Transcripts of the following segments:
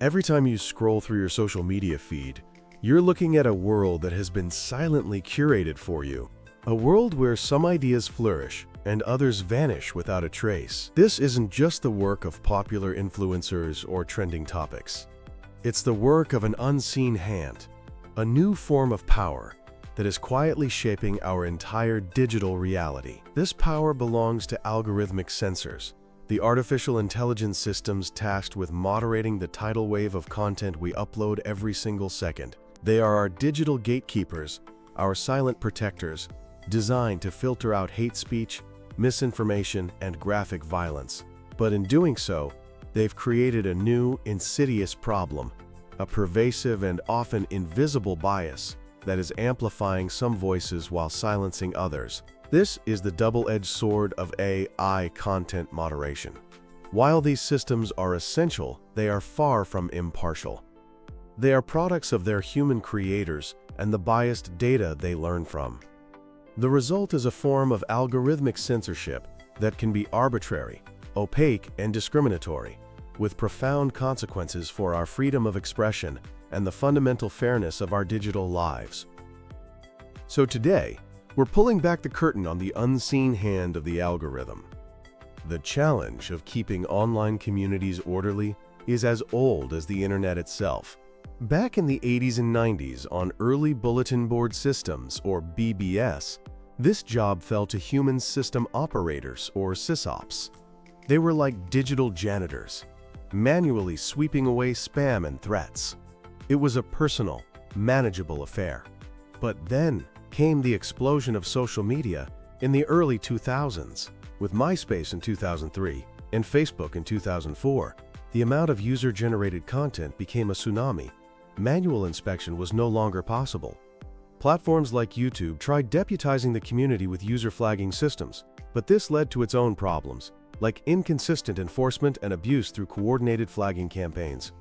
Every time you scroll through your social media feed, you're looking at a world that has been silently curated for you. A world where some ideas flourish and others vanish without a trace. This isn't just the work of popular influencers or trending topics. It's the work of an unseen hand, a new form of power that is quietly shaping our entire digital reality. This power belongs to algorithmic censors, the artificial intelligence systems tasked with moderating the tidal wave of content we upload every single second. They are our digital gatekeepers, our silent protectors, designed to filter out hate speech, misinformation, and graphic violence. But in doing so, they've created a new, insidious problem, a pervasive and often invisible bias that is amplifying some voices while silencing others. This is the double-edged sword of AI content moderation. While these systems are essential, they are far from impartial. They are products of their human creators and the biased data they learn from. The result is a form of algorithmic censorship that can be arbitrary, opaque, and discriminatory, with profound consequences for our freedom of expression and the fundamental fairness of our digital lives. So today, we're pulling back the curtain on the unseen hand of the algorithm. The challenge of keeping online communities orderly is as old as the internet itself. Back in the 80s and 90s, on early bulletin board systems, or BBS, this job fell to human system operators, or sysops. They were like digital janitors, manually sweeping away spam and threats. It was a personal, manageable affair. But then came the explosion of social media in the early 2000s. With MySpace in 2003 and Facebook in 2004, the amount of user-generated content became a tsunami. Manual inspection was no longer possible. Platforms like YouTube tried deputizing the community with user flagging systems, but this led to its own problems, like inconsistent enforcement and abuse through coordinated flagging campaigns.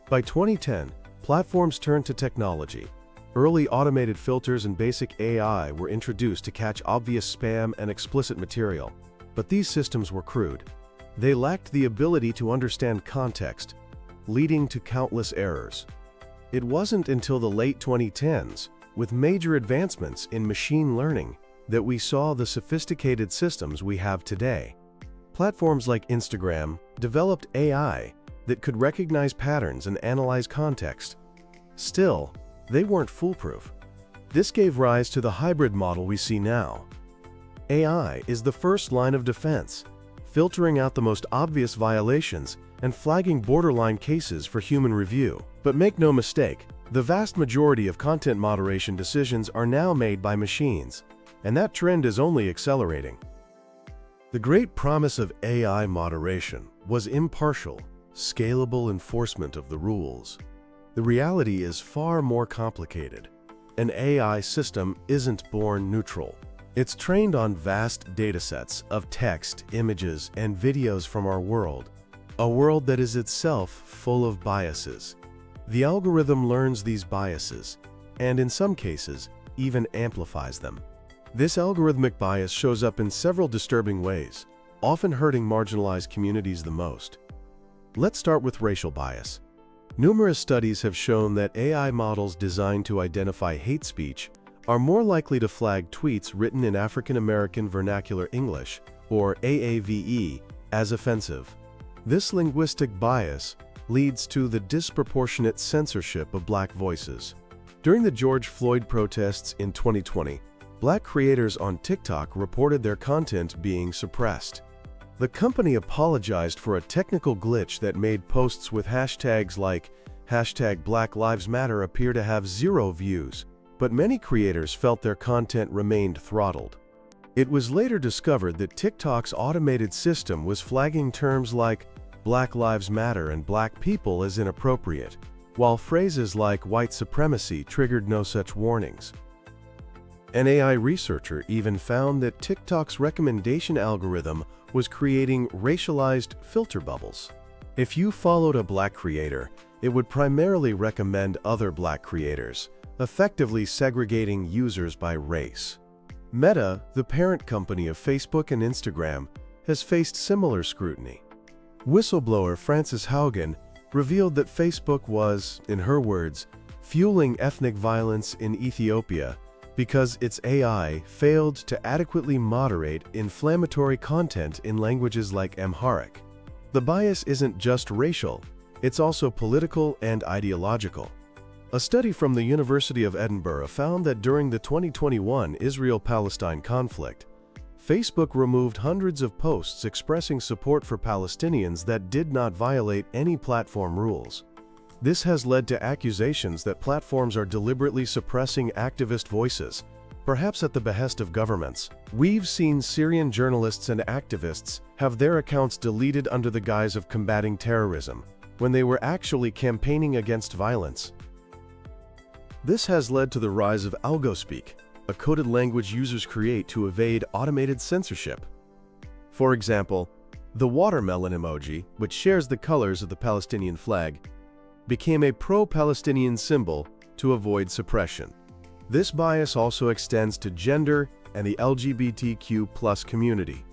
By 2010, platforms turned to technology. Early automated filters and basic AI were introduced to catch obvious spam and explicit material, but these systems were crude. They lacked the ability to understand context, leading to countless errors. It wasn't until the late 2010s, with major advancements in machine learning, that we saw the sophisticated systems we have today. Platforms like Instagram developed AI that could recognize patterns and analyze context. Still, they weren't foolproof. This gave rise to the hybrid model we see now. AI is the first line of defense, filtering out the most obvious violations and flagging borderline cases for human review. But make no mistake, the vast majority of content moderation decisions are now made by machines, and that trend is only accelerating. The great promise of AI moderation was impartial, scalable enforcement of the rules. The reality is far more complicated. An AI system isn't born neutral. It's trained on vast datasets of text, images, and videos from our world, a world that is itself full of biases. The algorithm learns these biases, and in some cases, even amplifies them. This algorithmic bias shows up in several disturbing ways, often hurting marginalized communities the most. Let's start with racial bias. Numerous studies have shown that AI models designed to identify hate speech are more likely to flag tweets written in African American Vernacular English, or AAVE, as offensive. This linguistic bias leads to the disproportionate censorship of Black voices. During the George Floyd protests in 2020, Black creators on TikTok reported their content being suppressed. The company apologized for a technical glitch that made posts with hashtags like #BlackLivesMatter appear to have 0 views, but many creators felt their content remained throttled. It was later discovered that TikTok's automated system was flagging terms like Black Lives Matter and Black people as inappropriate, while phrases like white supremacy triggered no such warnings. An AI researcher even found that TikTok's recommendation algorithm was creating racialized filter bubbles. If you followed a Black creator, it would primarily recommend other Black creators, effectively segregating users by race. Meta, the parent company of Facebook and Instagram, has faced similar scrutiny. Whistleblower Frances Haugen revealed that Facebook was, in her words, fueling ethnic violence in Ethiopia because its AI failed to adequately moderate inflammatory content in languages like Amharic. The bias isn't just racial, it's also political and ideological. A study from the University of Edinburgh found that during the 2021 Israel-Palestine conflict, Facebook removed hundreds of posts expressing support for Palestinians that did not violate any platform rules. This has led to accusations that platforms are deliberately suppressing activist voices, perhaps at the behest of governments. We've seen Syrian journalists and activists have their accounts deleted under the guise of combating terrorism, when they were actually campaigning against violence. This has led to the rise of Algospeak, a coded language users create to evade automated censorship. For example, the watermelon emoji, which shares the colors of the Palestinian flag, became a pro-Palestinian symbol to avoid suppression. This bias also extends to gender and the LGBTQ+ community.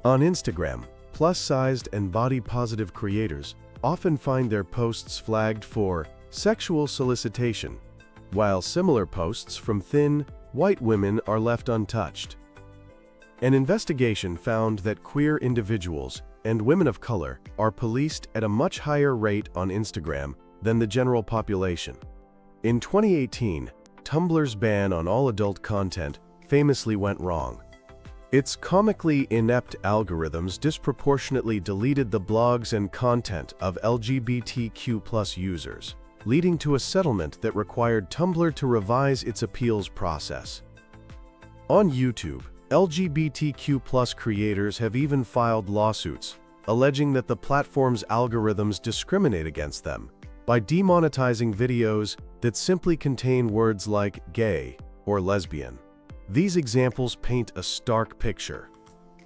On Instagram, plus-sized and body-positive creators often find their posts flagged for sexual solicitation, while similar posts from thin, white women are left untouched. An investigation found that queer individuals and women of color are policed at a much higher rate on Instagram than the general population. In 2018, Tumblr's ban on all adult content famously went wrong. Its comically inept algorithms disproportionately deleted the blogs and content of LGBTQ+ users, leading to a settlement that required Tumblr to revise its appeals process. On YouTube, LGBTQ+ creators have even filed lawsuits, alleging that the platform's algorithms discriminate against them by demonetizing videos that simply contain words like gay or lesbian. These examples paint a stark picture.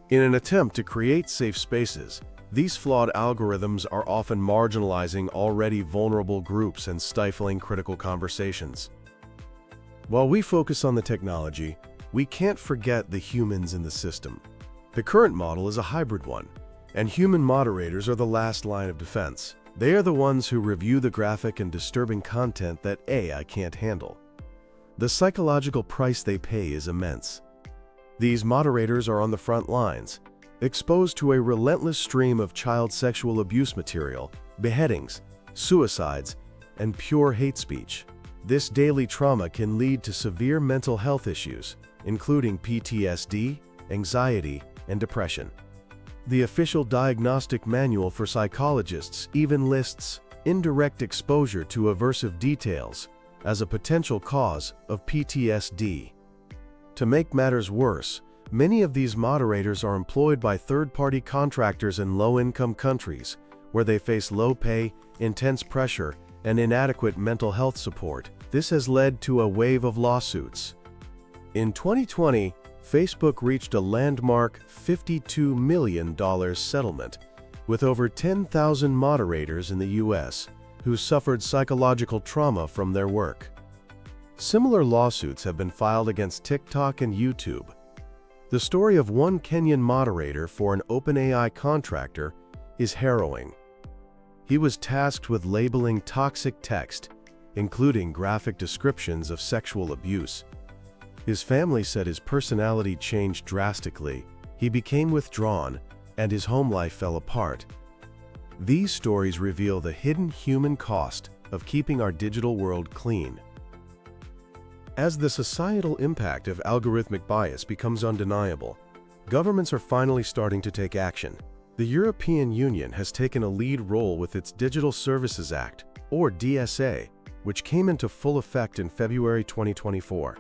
In an attempt to create safe spaces, these flawed algorithms are often marginalizing already vulnerable groups and stifling critical conversations. While we focus on the technology, we can't forget the humans in the system. The current model is a hybrid one, and human moderators are the last line of defense. They are the ones who review the graphic and disturbing content that AI can't handle. The psychological price they pay is immense. These moderators are on the front lines, exposed to a relentless stream of child sexual abuse material, beheadings, suicides, and pure hate speech. This daily trauma can lead to severe mental health issues, including PTSD, anxiety, and depression. The official diagnostic manual for psychologists even lists indirect exposure to aversive details as a potential cause of PTSD. To make matters worse, many of these moderators are employed by third-party contractors in low-income countries, where they face low pay, intense pressure, and inadequate mental health support. This has led to a wave of lawsuits. In 2020, Facebook reached a landmark $52 million settlement with over 10,000 moderators in the US who suffered psychological trauma from their work. Similar lawsuits have been filed against TikTok and YouTube. The story of one Kenyan moderator for an OpenAI contractor is harrowing. He was tasked with labeling toxic text, including graphic descriptions of sexual abuse. His family said his personality changed drastically, he became withdrawn, and his home life fell apart. These stories reveal the hidden human cost of keeping our digital world clean. As the societal impact of algorithmic bias becomes undeniable, governments are finally starting to take action. The European Union has taken a lead role with its Digital Services Act, or DSA, which came into full effect in February 2024.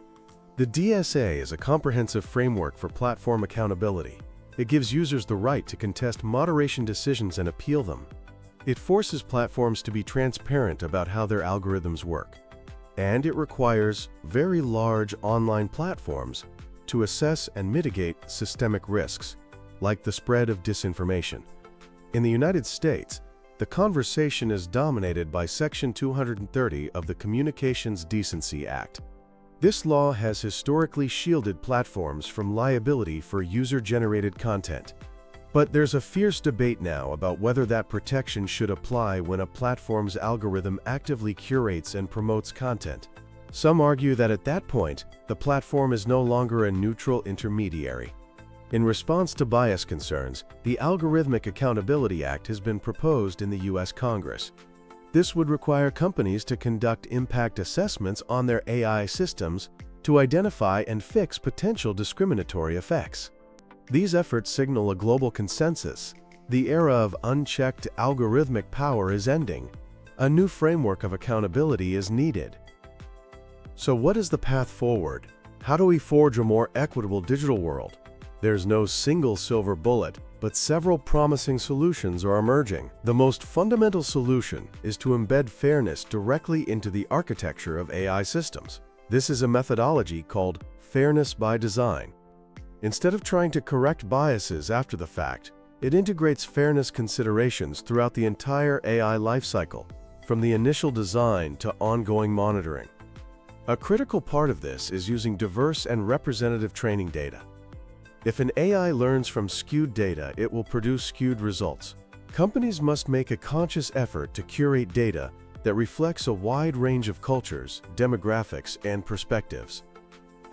The DSA is a comprehensive framework for platform accountability. It gives users the right to contest moderation decisions and appeal them. It forces platforms to be transparent about how their algorithms work. And it requires very large online platforms to assess and mitigate systemic risks, like the spread of disinformation. In the United States, the conversation is dominated by Section 230 of the Communications Decency Act. This law has historically shielded platforms from liability for user-generated content. But there's a fierce debate now about whether that protection should apply when a platform's algorithm actively curates and promotes content. Some argue that at that point, the platform is no longer a neutral intermediary. In response to bias concerns, the Algorithmic Accountability Act has been proposed in the U.S. Congress. This would require companies to conduct impact assessments on their AI systems to identify and fix potential discriminatory effects. These efforts signal a global consensus. The era of unchecked algorithmic power is ending. A new framework of accountability is needed. So what is the path forward? How do we forge a more equitable digital world? There's no single silver bullet, but several promising solutions are emerging. The most fundamental solution is to embed fairness directly into the architecture of AI systems. This is a methodology called fairness by design. Instead of trying to correct biases after the fact, it integrates fairness considerations throughout the entire AI lifecycle, from the initial design to ongoing monitoring. A critical part of this is using diverse and representative training data. If an AI learns from skewed data, it will produce skewed results. Companies must make a conscious effort to curate data that reflects a wide range of cultures, demographics, and perspectives.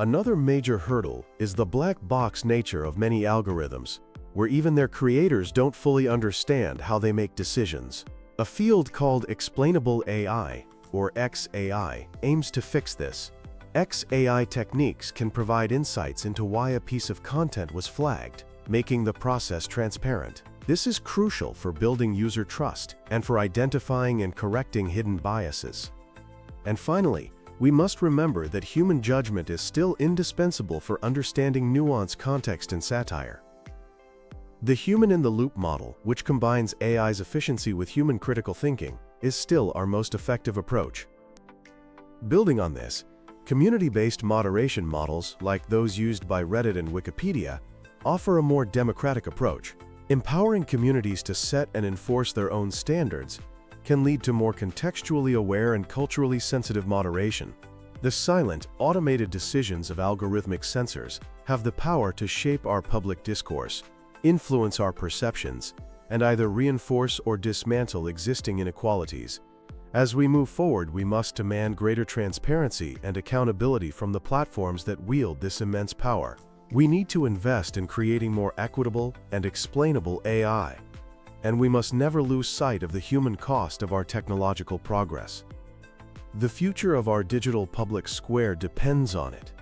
Another major hurdle is the black box nature of many algorithms, where even their creators don't fully understand how they make decisions. A field called explainable AI, or XAI, aims to fix this. XAI techniques can provide insights into why a piece of content was flagged, making the process transparent. This is crucial for building user trust and for identifying and correcting hidden biases. And finally, we must remember that human judgment is still indispensable for understanding nuanced context and satire. The human-in-the-loop model, which combines AI's efficiency with human critical thinking, is still our most effective approach. Building on this, community-based moderation models, like those used by Reddit and Wikipedia, offer a more democratic approach. Empowering communities to set and enforce their own standards can lead to more contextually aware and culturally sensitive moderation. The silent, automated decisions of algorithmic censors have the power to shape our public discourse, influence our perceptions, and either reinforce or dismantle existing inequalities. As we move forward, we must demand greater transparency and accountability from the platforms that wield this immense power. We need to invest in creating more equitable and explainable AI. And we must never lose sight of the human cost of our technological progress. The future of our digital public square depends on it.